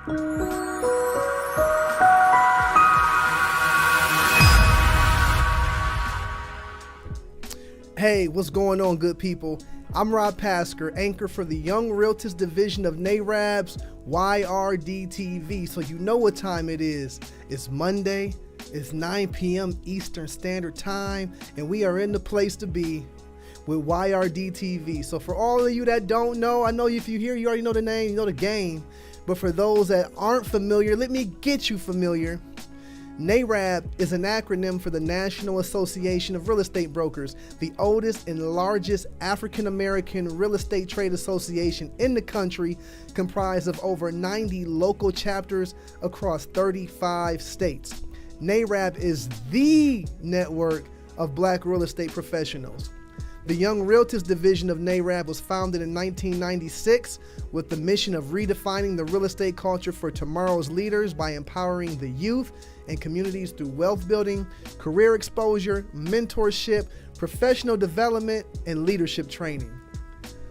Hey, what's going on, good people? I'm Rob Pasker, anchor for the Young Realtors division of NAREB's YRDtv. So you know what time it is. It's Monday, it's 9 p.m. Eastern Standard Time, and we are in the place to be with YRDtv. So for all of you that don't know, I know if you hear, you already know the name, you know the game. But for those that aren't familiar, let me get you familiar. NAREB is an acronym for the National Association of Real Estate Brokers, the oldest and largest African-American real estate trade association in the country, comprised of over 90 local chapters across 35 states. NAREB is the network of Black real estate professionals. The Young Realtors division of NAREB was founded in 1996 with the mission of redefining the real estate culture for tomorrow's leaders by empowering the youth and communities through wealth building, career exposure, mentorship, professional development, and leadership training.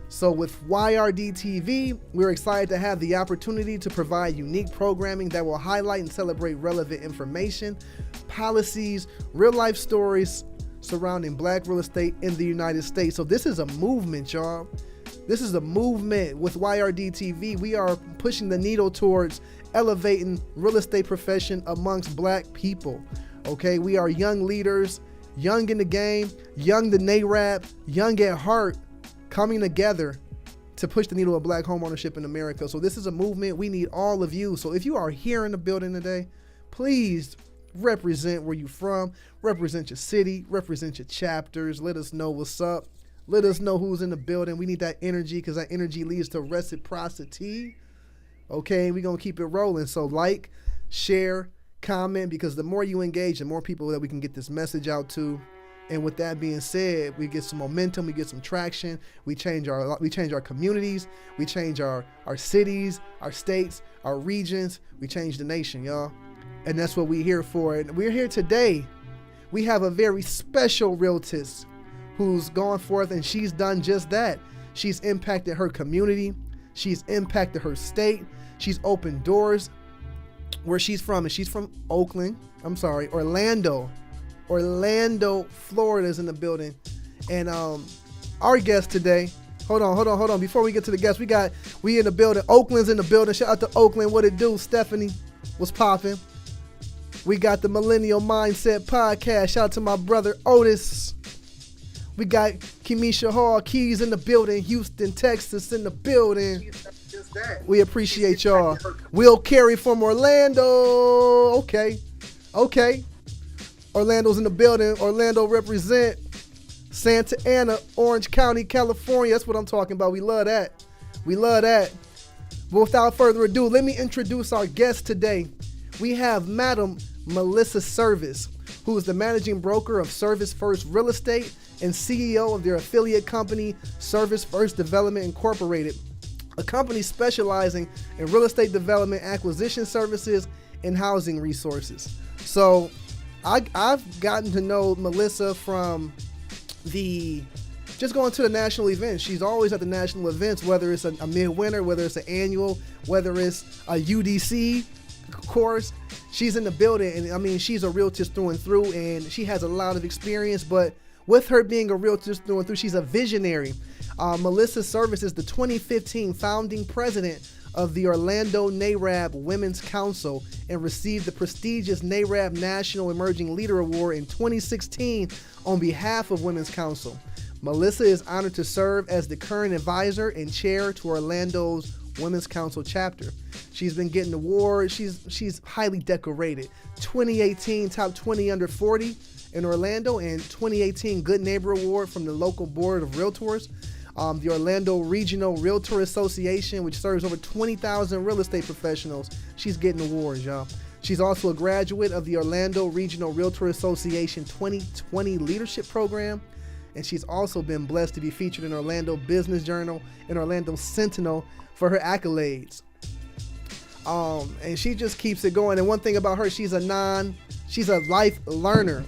So with YRDtv, we're excited to have the opportunity to provide unique programming that will highlight and celebrate relevant information, policies, real-life stories surrounding Black real estate in the United States. So this is a movement, y'all. This is a movement with YRDtv. We are pushing the needle towards elevating real estate profession amongst Black people. Okay, we are young leaders, young in the game, young to NAREB, young at heart, coming together to push the needle of Black homeownership in America. So this is a movement. We need all of you. So if you are here in the building today, please represent where you're from, represent your city, represent your chapters. Let us know what's up. Let us know who's in the building. We need that energy because that energy leads to reciprocity. Okay, we're going to keep it rolling. So like, share, comment, because the more you engage, the more people that we can get this message out to. And with that being said, we get some momentum, we get some traction, we change our communities, we change our cities, our states, our regions, we change the nation, y'all. And that's what we're here for. And we're here today. We have a very special realtor who's gone forth and she's done just that. She's impacted her community. She's impacted her state. She's opened doors where she's from. And she's from Orlando. Orlando, Florida is in the building. And our guest today, hold on. Before we get to the guest, we in the building. Oakland's in the building. Shout out to Oakland. What it do? Stephanie, what's popping? We got the Millennial Mindset Podcast. Shout out to my brother Otis. We got Kemisha Hall Keys in the building. Houston, Texas in the building. We appreciate y'all. Will Carey from Orlando. Okay. Orlando's in the building. Orlando represent. Santa Ana, Orange County, California. That's what I'm talking about. We love that. But without further ado, let me introduce our guest today. We have Madam Melissa Service, who is the managing broker of Service First Real Estate and CEO of their affiliate company, Service First Development Incorporated, a company specializing in real estate development, acquisition services, and housing resources. So I've gotten to know Melissa from just going to the national events. She's always at the national events, whether it's a midwinter, whether it's an annual, whether it's a UDC course. She's in the building, and I mean, she's a realtor through and through, and she has a lot of experience. But with her being a realtor through and through, she's a visionary. Melissa Service is the 2015 founding president of the Orlando NAREB Women's Council and received the prestigious NAREB National Emerging Leader Award in 2016 on behalf of Women's Council. Melissa is honored to serve as the current advisor and chair to Orlando's Women's Council chapter. She's been getting awards. She's highly decorated. 2018 Top 20 Under 40 in Orlando and 2018 Good Neighbor Award from the local board of Realtors. The Orlando Regional Realtor Association, which serves over 20,000 real estate professionals. She's getting awards, y'all. She's also a graduate of the Orlando Regional Realtor Association 2020 Leadership Program. And she's also been blessed to be featured in Orlando Business Journal and Orlando Sentinel for her accolades. And she just keeps it going. And one thing about her, she's a life learner,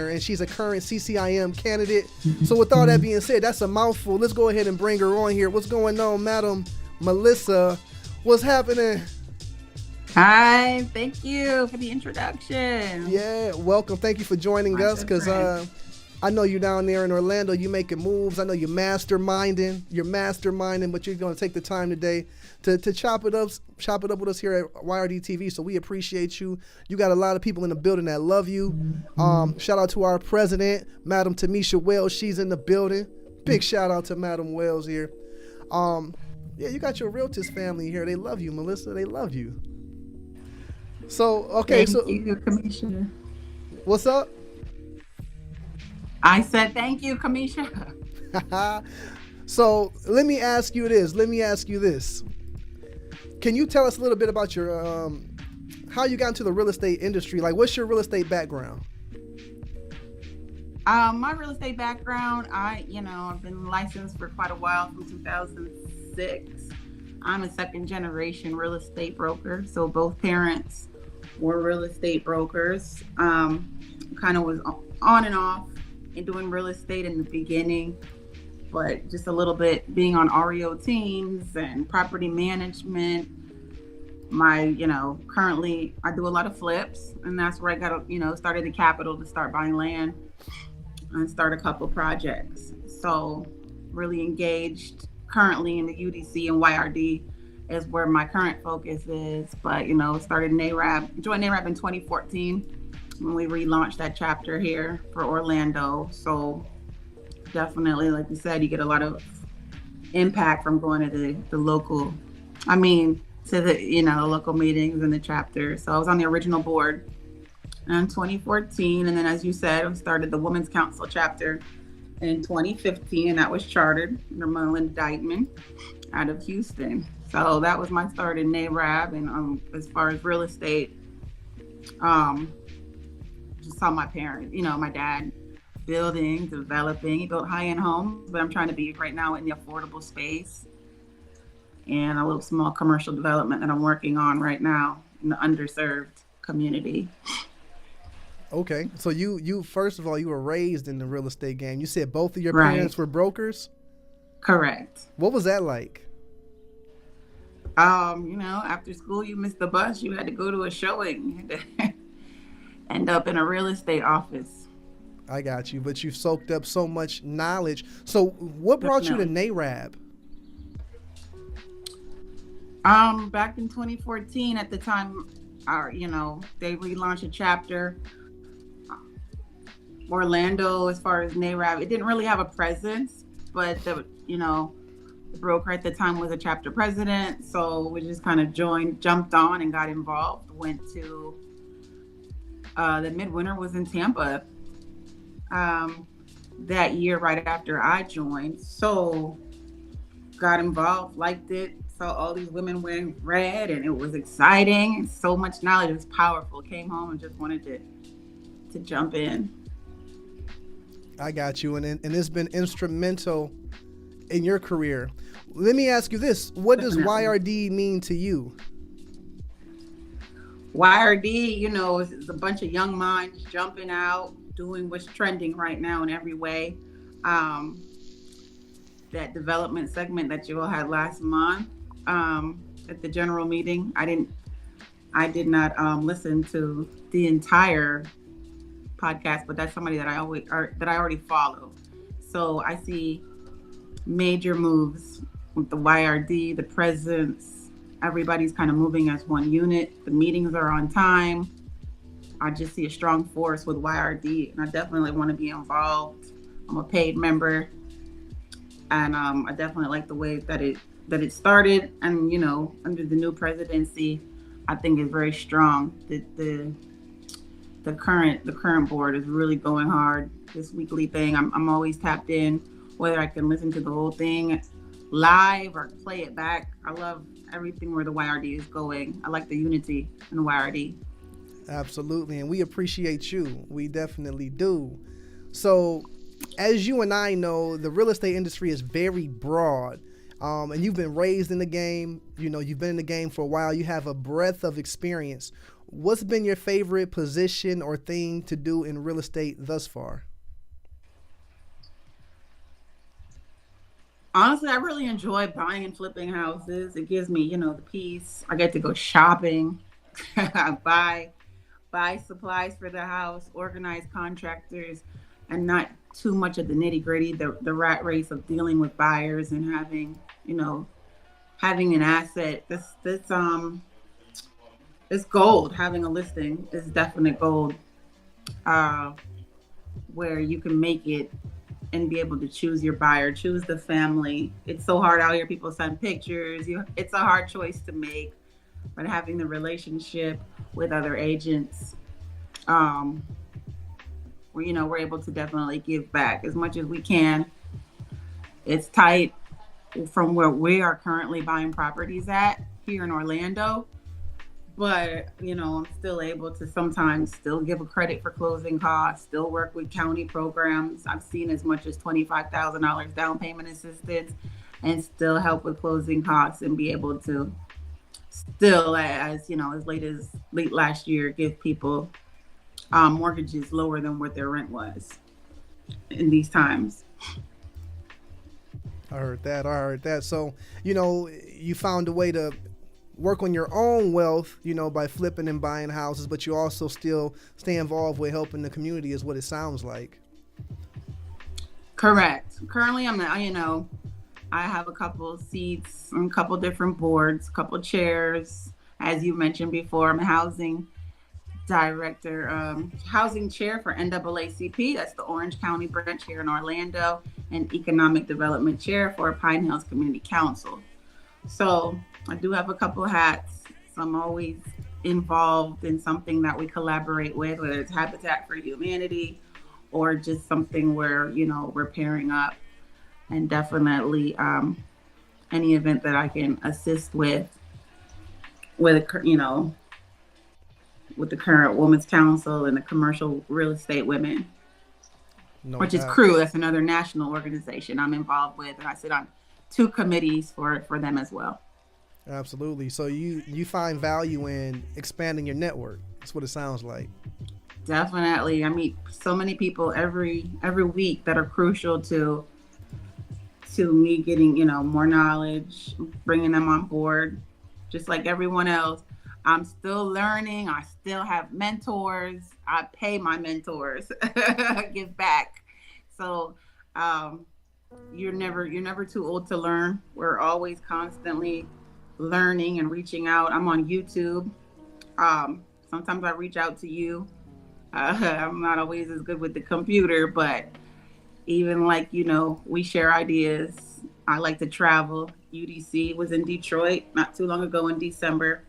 and she's a current CCIM candidate. So with all that being said, that's a mouthful. Let's go ahead and bring her on here. What's going on, Madam Melissa? What's happening? Hi, thank you for the introduction. Yeah, welcome. Thank you for joining My us good because friend. I know you're down there in Orlando. You making moves. I know you're masterminding. You're masterminding, but you're going to take the time today to chop it up with us here at YRD TV. So we appreciate you. You got a lot of people in the building that love you. Shout out to our president, Madam Tamisha Wells. She's in the building. Big shout out to Madam Wells here. Yeah, you got your Realtors family here. They love you, Melissa. They love you. So okay, Thank so you, Kamisha. what's up? I said thank you, Kamisha. So let me ask you this. Can you tell us a little bit about your how you got into the real estate industry? Like, what's your real estate background? My real estate background, I've been licensed for quite a while from 2006. I'm a second generation real estate broker. So both parents were real estate brokers. Kind of was on and off in doing real estate in the beginning, but just a little bit being on REO teams and property management. Currently I do a lot of flips, and that's where I got, started the capital to start buying land and start a couple projects. So really engaged currently in the UDC and YRD is where my current focus is. But, started NAREB, joined NAREB in 2014 when we relaunched that chapter here for Orlando. So definitely, like you said, you get a lot of impact from going to the local, to the local meetings and the chapter. So I was on the original board in 2014. And then, as you said, I started the Women's Council chapter in 2015, and that was chartered under Melinda Dykeman out of Houston. So that was my start in NAREB. And as far as real estate, just saw my parents, my dad building, developing. He built high-end homes, but I'm trying to be right now in the affordable space, and a little small commercial development that I'm working on right now in the underserved community. Okay, so you first of all, you were raised in the real estate game. You said both of your Right. parents were brokers. Correct. What was that like? After school, you missed the bus. You had to go to a showing. You had to end up in a real estate office. I got you, but you soaked up so much knowledge. So what brought you to Definitely. NAREB? Back in 2014, at the time, they relaunched a chapter. Orlando, as far as NAREB, it didn't really have a presence, but the broker at the time was a chapter president, so we just kind of jumped on and got involved. Went to the midwinter was in Tampa that year, right after I joined. So got involved, liked it, saw all these women wearing red, and it was exciting and so much knowledge. It was powerful. Came home and just wanted to jump in. I got you, and it's been instrumental in your career. Let me ask you this: what does Definitely. YRD mean to you? YRD, is a bunch of young minds jumping out, doing what's trending right now in every way. Um, that development segment that you all had last month at the general meeting, I did not listen to the entire podcast, but that's somebody that I already follow. So I see major moves with the YRD, the presence. Everybody's kind of moving as one unit. The meetings are on time. I just see a strong force with YRD, and I definitely want to be involved. I'm a paid member, and I definitely like the way that it started. And under the new presidency, I think is very strong. The current board is really going hard. This weekly thing, I'm always tapped in, whether I can listen to the whole thing live or play it back. I love everything where the YRD is going. I like the unity in the YRD. Absolutely, and we appreciate you. We definitely do. So, as you and I know, the real estate industry is very broad. And you've been raised in the game. You've been in the game for a while. You have a breadth of experience. What's been your favorite position or thing to do in real estate thus far? Honestly, I really enjoy buying and flipping houses. It gives me, the peace. I get to go shopping. buy supplies for the house, organize contractors, and not too much of the nitty gritty, the rat race of dealing with buyers and having, having an asset. This it's gold. Having a listing is definite gold. Uh, where you can make it and be able to choose your buyer, choose the family. It's so hard out here. People send pictures. It's a hard choice to make, but having the relationship with other agents, um, we're able to definitely give back as much as we can. It's tight from where we are currently buying properties at here in Orlando. But, I'm still able to sometimes still give a credit for closing costs, still work with county programs. I've seen as much as $25,000 down payment assistance and still help with closing costs and be able to still, as late last year, give people mortgages lower than what their rent was in these times. I heard that. So, you found a way to work on your own wealth, by flipping and buying houses, but you also still stay involved with helping the community is what it sounds like. Correct. Currently, I have a couple seats on a couple different boards, a couple chairs. As you mentioned before, I'm a housing director, housing chair for NAACP. That's the Orange County branch here in Orlando, and economic development chair for Pine Hills Community Council. So I do have a couple hats. So I'm always involved in something that we collaborate with, whether it's Habitat for Humanity or just something where, we're pairing up. And definitely any event that I can assist with the current Women's Council and the Commercial Real Estate Women, which is CREW. That's another national organization I'm involved with, and I sit on 2 committees for them as well. Absolutely. So you find value in expanding your network. That's what it sounds like. Definitely. I meet so many people every week that are crucial to me getting, more knowledge, bringing them on board, just like everyone else. I'm still learning. I still have mentors. I pay my mentors, give back. So, you're never too old to learn. We're always constantly learning and reaching out. I'm on YouTube. Sometimes I reach out to you. I'm not always as good with the computer, but even we share ideas. I like to travel. UDC was in Detroit not too long ago in December,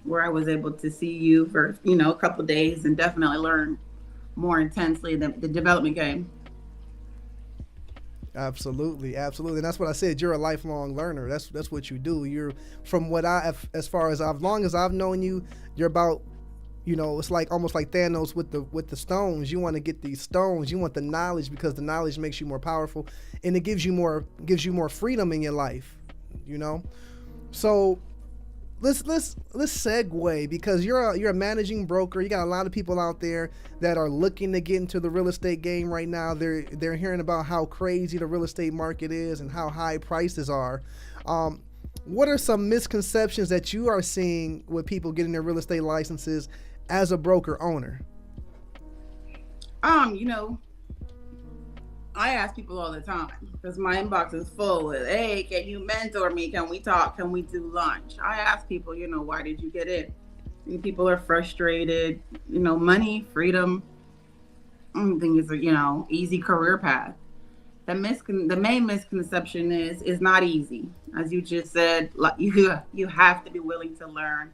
where I was able to see you for, a couple days and definitely learn more intensely the development game. Absolutely. And that's what I said. You're a lifelong learner. That's what you do. You're, from what as long as I've known you, you're about, it's like almost like Thanos with the stones. You want to get these stones. You want the knowledge because the knowledge makes you more powerful, and it gives you more freedom in your life. So let's segue, because you're a managing broker. You got a lot of people out there that are looking to get into the real estate game right now. They're hearing about how crazy the real estate market is and how high prices are. What are some misconceptions that you are seeing with people getting their real estate licenses as a broker owner? I ask people all the time because my inbox is full with, hey, can you mentor me? Can we talk? Can we do lunch? I ask people, why did you get in? People are frustrated, money, freedom. I don't think it's a, easy career path. The main misconception is it's not easy. As you just said, like you have to be willing to learn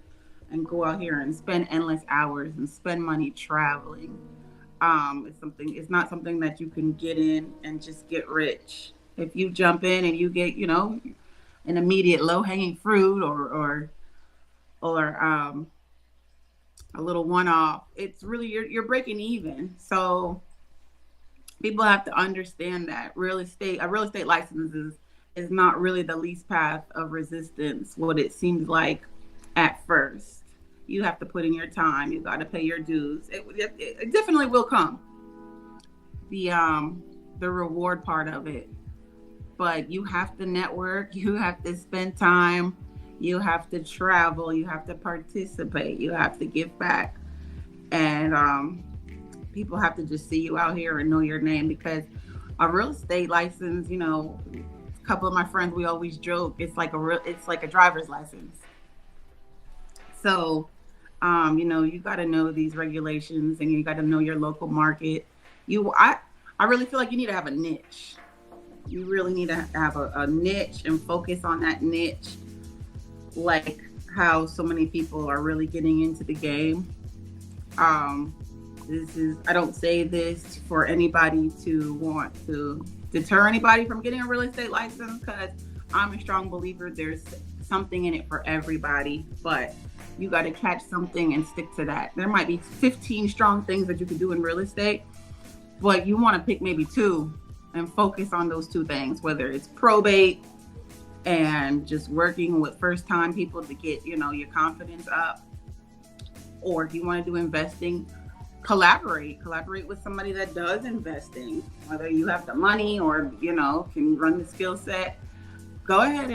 and go out here and spend endless hours and spend money traveling. It's not something that you can get in and just get rich. If you jump in and you get, an immediate low-hanging fruit or a little one-off, it's really you're breaking even. So people have to understand that a real estate license is not really the least path of resistance, what it seems like at first. You have to put in your time. You got to pay your dues. It definitely will come. The reward part of it, but you have to network. You have to spend time. You have to travel. You have to participate. You have to give back. And people have to just see you out here and know your name, because a real estate license, a couple of my friends, we always joke, it's like a driver's license. So, you got to know these regulations, and you got to know your local market. I really feel like you need to have a niche. You really need to have a niche and focus on that niche, like how so many people are really getting into the game. I don't say this for anybody to want to deter anybody from getting a real estate license, because I'm a strong believer there's something in it for everybody, but you got to catch something and stick to that. There might be 15 strong things that you could do in real estate, but you want to pick maybe 2 and focus on those 2 things, whether it's probate and just working with first-time people to get, your confidence up, or if you want to do investing, collaborate with somebody that does investing, whether you have the money or, can run the skill set. Go ahead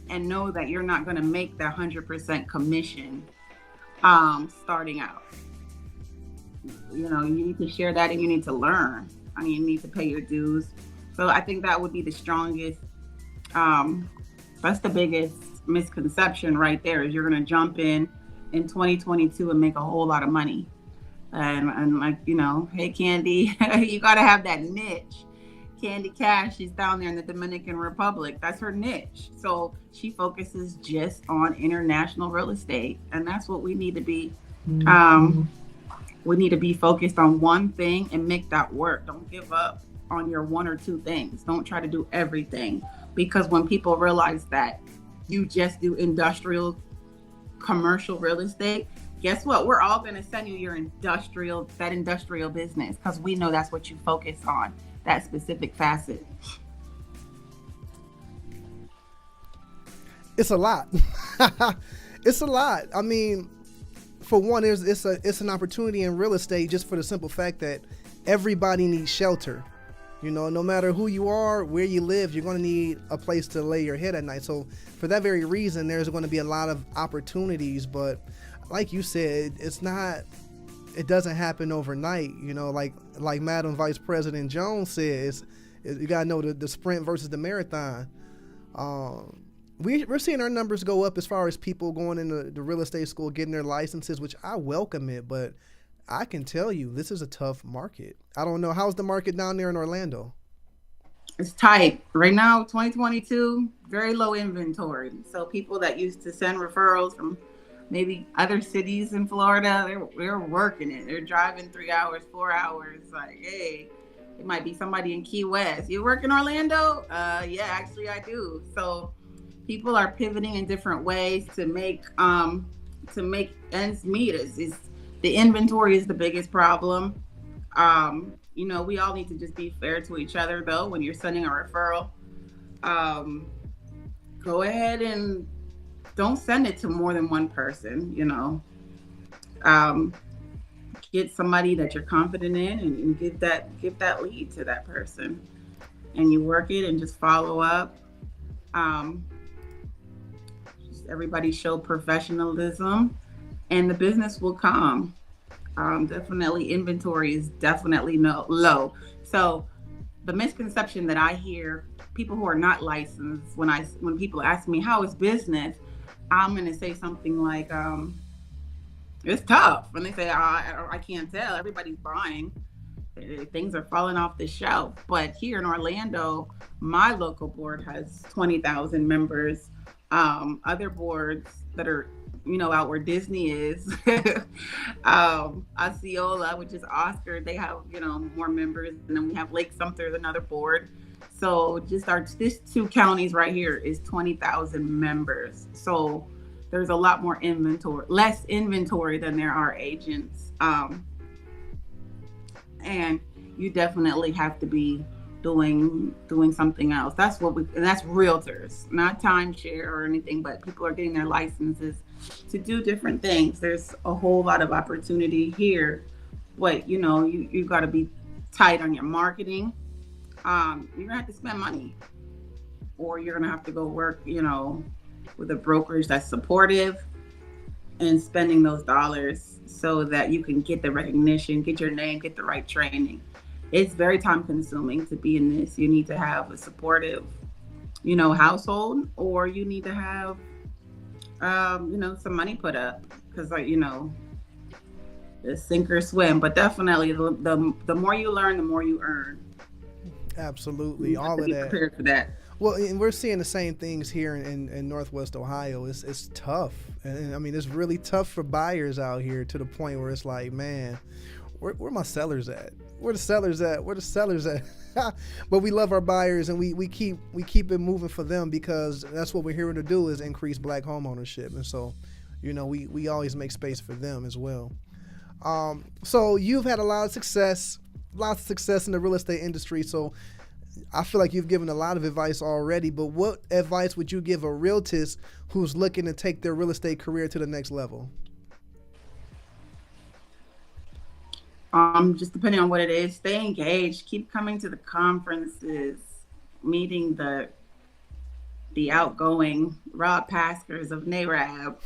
and know that you're not going to make that 100% commission starting out. You need to share that, and you need to learn. You need to pay your dues. So I think that would be the strongest, that's the biggest misconception right there, is you're going to jump in 2022 and make a whole lot of money. And like, hey, Candy, you got to have that niche. Candy Cash, she's down there in the Dominican Republic. That's her niche. So she focuses just on international real estate. And that's what we need to be. We need to be focused on one thing and make that work. Don't give up on your 1 or 2 things. Don't try to do everything, because when people realize that you just do industrial, commercial real estate, guess what? We're all going to send you your industrial business, because we know that's what you focus on, that specific facet. It's a lot. It's a lot. For one, it's an opportunity in real estate, just for the simple fact that everybody needs shelter. No matter who you are, where you live, you're going to need a place to lay your head at night. So for that very reason, there's going to be a lot of opportunities. But like you said, it doesn't happen overnight. Like Madam Vice President Jones says, you got to know the sprint versus the marathon. We're seeing our numbers go up as far as people going into the real estate school, getting their licenses, which I welcome it. But I can tell you, this is a tough market. I don't know. How's the market down there in Orlando? It's tight. Right now, 2022, very low inventory. So people that used to send referrals from maybe other cities in Florida, they're working it. They're driving 3 hours, 4 hours. Like, hey, it might be somebody in Key West. You work in Orlando? Yeah, actually I do. So people are pivoting in different ways to make ends meet. The inventory is the biggest problem. We all need to just be fair to each other, though. When you're sending a referral, go ahead and don't send it to more than one person. Get somebody that you're confident in, and give that lead to that person, and you work it and just follow up. Just everybody show professionalism, and the business will come. Definitely inventory is definitely low. So the misconception that I hear, people who are not licensed, when people ask me how is business, I'm going to say something like, it's tough. When they say, I can't tell, everybody's buying, things are falling off the shelf. But here in Orlando, my local board has 20,000 members. Other boards that are out where Disney is, Osceola, which is Oscar, they have more members, and then we have Lake Sumter, another board. So just these 2 counties right here is 20,000 members. So there's a lot more less inventory than there are agents, and you definitely have to be doing something else. That's realtors, not timeshare or anything, but people are getting their licenses to do different things. There's a whole lot of opportunity here, but you got to be tight on your marketing. You're gonna have to spend money, or you're gonna have to go work, with a brokerage that's supportive and spending those dollars so that you can get the recognition, get your name, get the right training. It's very time consuming to be in this. You need to have a supportive, household, or you need to have, some money put up, because the sink or swim. But definitely, the more you learn, the more you earn. Absolutely, You have all to of be that. prepared for that. Well, and we're seeing the same things here in Northwest Ohio. It's tough, and I mean it's really tough for buyers out here, to the point where it's like, man, where my sellers at? Where the sellers at? Where the sellers at? But we love our buyers, and we keep it moving for them, because that's what we're here to do, is increase Black home ownership, and so we always make space for them as well. So you've had a lot of success, lots of success in the real estate industry. So I feel like you've given a lot of advice already, but what advice would you give a realtist who's looking to take their real estate career to the next level? Just depending on what it is, stay engaged, keep coming to the conferences, meeting the outgoing Rob Paskers of NAREB.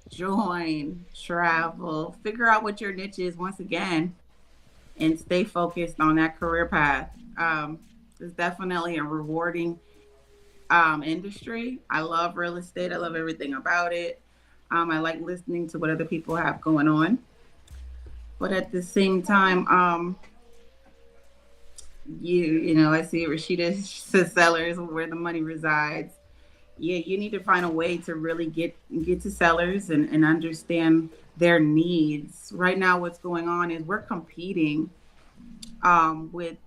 Join, travel, figure out what your niche is once again, and stay focused on that career path. It's definitely a rewarding industry. I love real estate. I love everything about it. I like listening to what other people have going on. But at the same time, I see Rashida says sellers, where the money resides. Yeah, you need to find a way to really get to sellers and understand their needs. Right now, what's going on is we're competing with,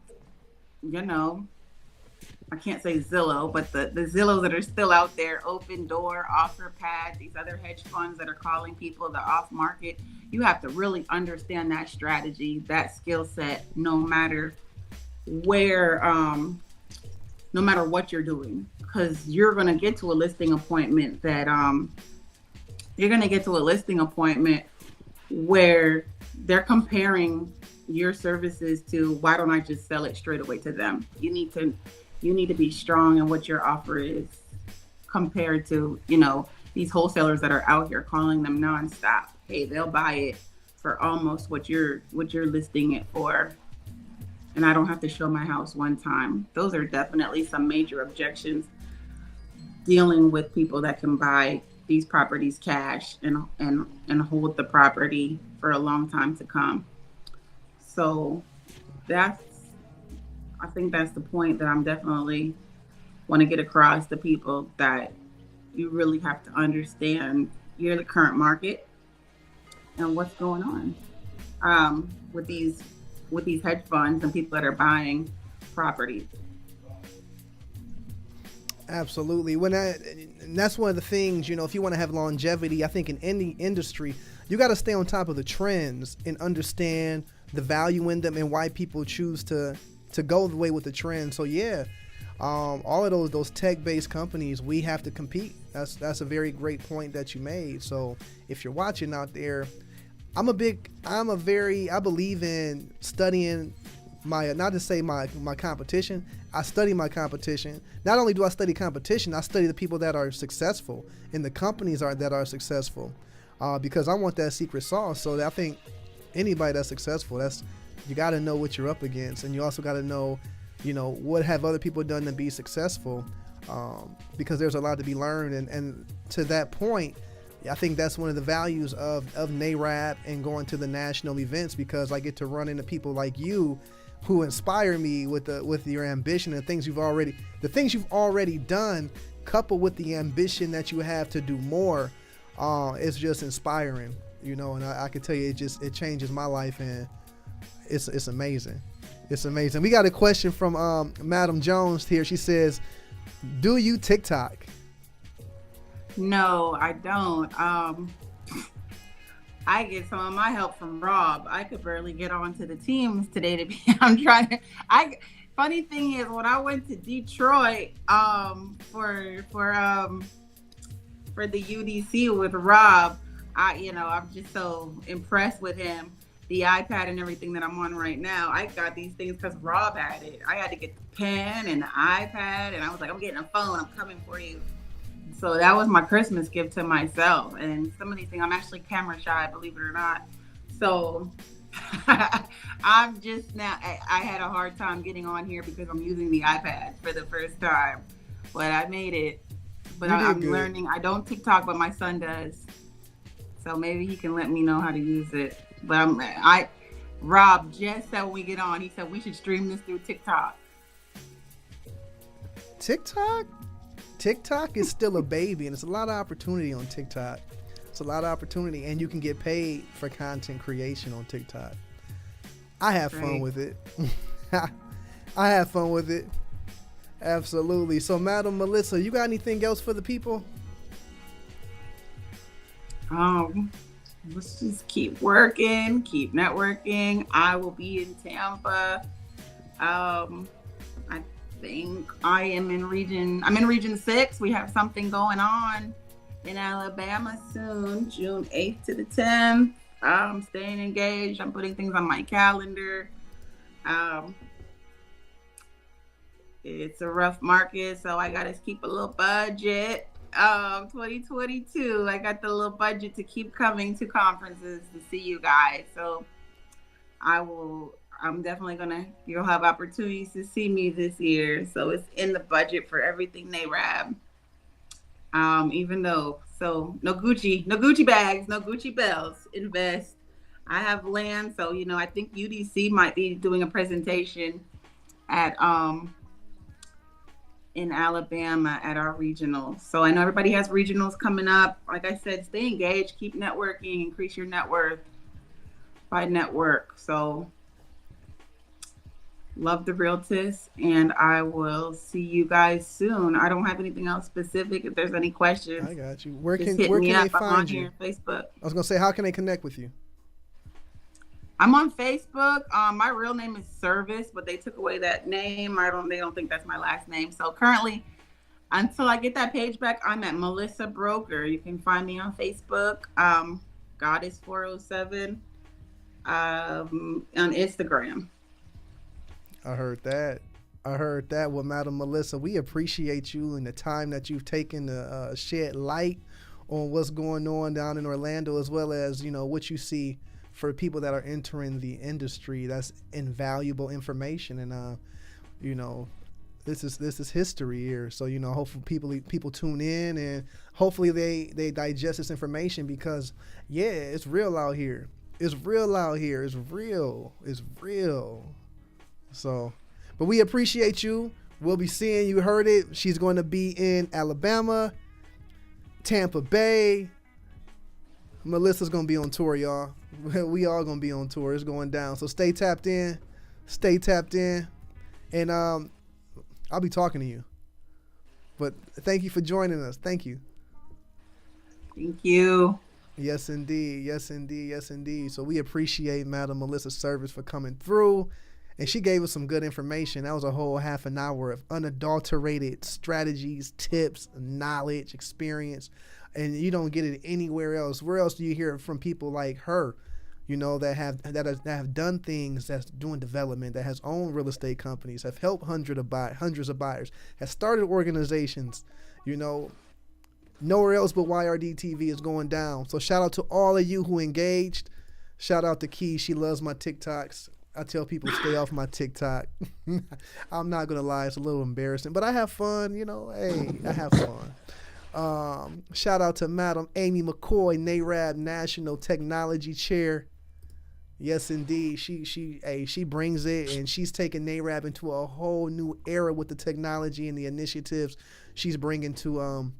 I can't say Zillow, but the Zillows that are still out there, Open Door, OfferPad, these other hedge funds that are calling people the off market. You have to really understand that strategy, that skill set, no matter where, no matter what you're doing, because you're going to get to a listing appointment where they're comparing your services to, why don't I just sell it straight away to them? You need to be strong in what your offer is, compared to, these wholesalers that are out here calling them nonstop. Hey, they'll buy it for almost what you're listing it for, and I don't have to show my house one time. Those are definitely some major objections dealing with people that can buy these properties cash and hold the property for a long time to come. So I think that's the point that I'm definitely want to get across to people, that you really have to understand the current market and what's going on with these hedge funds and people that are buying properties. Absolutely. And that's one of the things, if you want to have longevity, I think in any industry, you got to stay on top of the trends and understand the value in them and why people choose to go the way with the trend. So all of those tech-based companies, we have to compete. That's a very great point that you made. So if you're watching out there, I believe in studying not to say my competition. I study my competition. Not only do I study competition, I study the people that are successful and the companies that are successful, because I want that secret sauce. So I think anybody that's successful, you got to know what you're up against, and you also got to know, what have other people done to be successful, because there's a lot to be learned. And to that point, I think that's one of the values of NAREB and going to the national events, because I get to run into people like you who inspire me with your ambition and the things you've already done, coupled with the ambition that you have to do more. It's just inspiring, and I can tell you, it changes my life, and it's amazing. It's amazing. We got a question from Madam Jones here. She says, do you TikTok? No, I don't. I get some of my help from Rob. I could barely get onto the teams today funny thing is, when I went to Detroit for the UDC with Rob, I'm just so impressed with him. The iPad and everything that I'm on right now, I got these things because Rob had it. I had to get the pen and the iPad, and I was like, I'm getting a phone. I'm coming for you. So that was my Christmas gift to myself. And some of these things, I'm actually camera shy, believe it or not. So I'm just now, I had a hard time getting on here because I'm using the iPad for the first time, but I made it. But I'm learning. I don't TikTok, but my son does. So maybe he can let me know how to use it. But Rob just said when we get on, he said we should stream this through TikTok. TikTok is still a baby, and it's a lot of opportunity on TikTok. It's a lot of opportunity, and you can get paid for content creation on TikTok. I have fun with it. I have fun with it. Absolutely. So, Madam Melissa, you got anything else for the people? Let's just keep working, keep networking. I will be in Tampa. I think I'm in region 6. We have something going on in Alabama soon, June 8th to the 10th. I'm staying engaged. I'm putting things on my calendar. It's a rough market, so I gotta keep a little budget. 2022, I got the little budget to keep coming to conferences to see you guys. So I'm definitely you'll have opportunities to see me this year. So it's in the budget for everything NAREB. Even though, so no Gucci bags, no Gucci belts, invest. I have land. So, I think UDC might be doing a presentation at, in Alabama at our regionals. So I know everybody has regionals coming up. Like I said, stay engaged, keep networking, increase your net worth by network. So love the Realtors, and I will see you guys soon. I don't have anything else specific. If there's any questions, I got you. Where can they find on you? Here on Facebook. I was gonna say, how can they connect with you? I'm on Facebook. My real name is Service, but they took away that name. They don't think that's my last name. So currently, until I get that page back, I'm at Melissa Broker. You can find me on Facebook. Goddess 407 on Instagram. I heard that. Well, Madam Melissa, we appreciate you and the time that you've taken to shed light on what's going on down in Orlando, as well as, what you see for people that are entering the industry. That's invaluable information. And, this is history here. So, hopefully people tune in, and hopefully they digest this information, because, yeah, it's real out here. It's real. So, but we appreciate you. We'll be seeing you. Heard it. She's going to be in Alabama, Tampa Bay. Melissa's going to be on tour, y'all. We all going to be on tour. It's going down. So stay tapped in. And I'll be talking to you. But thank you for joining us. Thank you. Thank you. Yes, indeed. So we appreciate Madam Melissa's service for coming through. And she gave us some good information. That was a whole half an hour of unadulterated strategies, tips, knowledge, experience. And you don't get it anywhere else. Where else do you hear it from people like her, that have done things, that's doing development, that has owned real estate companies, have helped hundreds of buyers, has started organizations, nowhere else but YRDtv is going down. So shout out to all of you who engaged. Shout out to Key. She loves my TikToks. I tell people stay off my TikTok. I'm not going to lie. It's a little embarrassing, but I have fun. Hey, I have fun. Shout out to Madam Amy McCoy, NAREB National Technology Chair. Yes, indeed. She brings it, and she's taking NAREB into a whole new era with the technology and the initiatives she's bringing to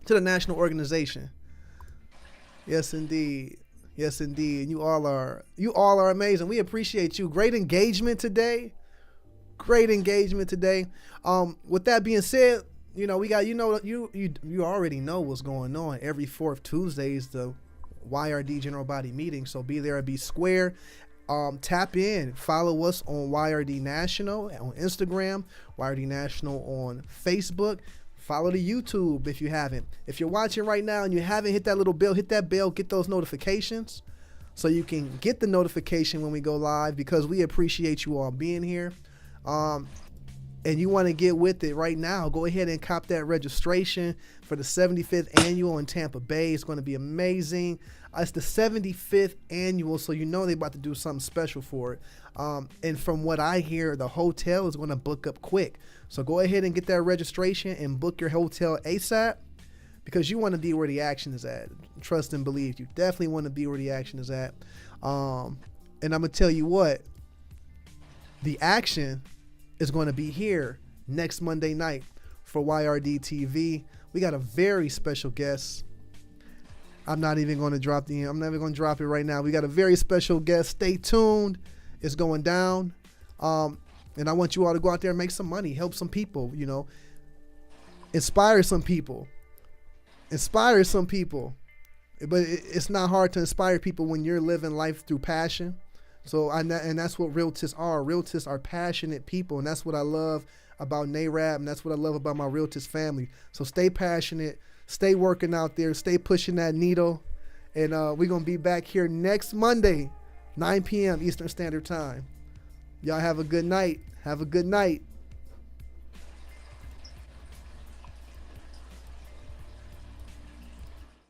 the national organization. Yes, indeed. You all are amazing. We appreciate you. Great engagement today. With that being said, we got, you already know what's going on. Every fourth Tuesday is the YRD General Body Meeting. So be there and be square. Tap in. Follow us on YRD National on Instagram, YRD National on Facebook. Follow the YouTube if you haven't. If you're watching right now and you haven't hit that little bell, hit that bell, get those notifications so you can get the notification when we go live, because we appreciate you all being here. and you want to get with it right now, go ahead and cop that registration for the 75th annual in Tampa Bay. It's going to be amazing. It's the 75th annual, so you know they're about to do something special for it. And from what I hear, the hotel is going to book up quick. So go ahead and get that registration and book your hotel ASAP, because you want to be where the action is at. Trust and believe. You definitely want to be where the action is at. And I'm going to tell you what, the action is going to be here next Monday night for YRDtv. We got a very special guest. I'm not even going to drop it right now. We got a very special guest. Stay tuned. It's going down. And I want you all to go out there and make some money, help some people, you know, inspire some people. But it's not hard to inspire people when you're living life through passion. So, and that's what realtors are. Realtors are passionate people, and that's what I love about NAREB, and that's what I love about my realtors family. So stay passionate, stay working out there, stay pushing that needle, and we're going to be back here next Monday, 9 p.m. Eastern Standard Time. Y'all have a good night. Have a good night.